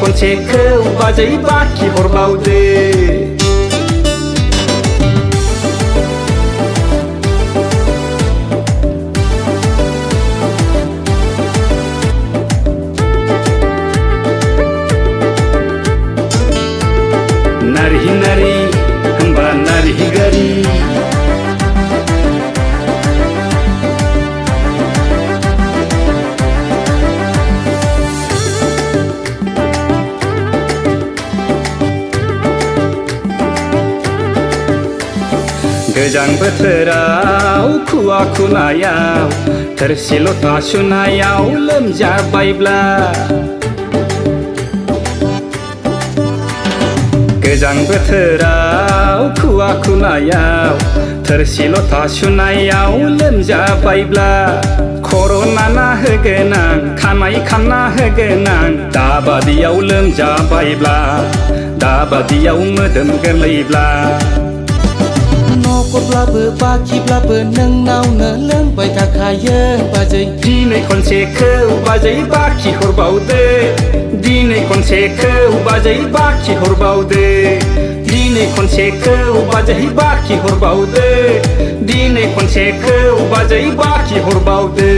खनसेखौ बाजै बाखि हरबावदो नारी नारी होमबा नारी गारी गोजां बोथोराव खुवा खुनायाव थोरसि लथा सुनायाव लोमजाबायब्ला गोजां बोथोराव खुवा खुनायाव थोरसि लथा सुनायाव लोमजाबायब्ला खर' नाना होगोन आं खानाय खाना होगोन आं दाबादियाव लोमजाबायब्ला दाबादियाव मोदोम गोरलैब्ला न'खरब्लाबो बाखिब्लाबो नोंनावनो लोंबाय थाखायो बाजै दिनै खनसेखौ बाजै बाखि हरबावदो दिनै खनसेखौ बाजै बाखि हरबावदो दिनै खनसेखौ बाजै बाखि हरबावदो दिनै खनसेखौ बाजै बाखि हरबावदो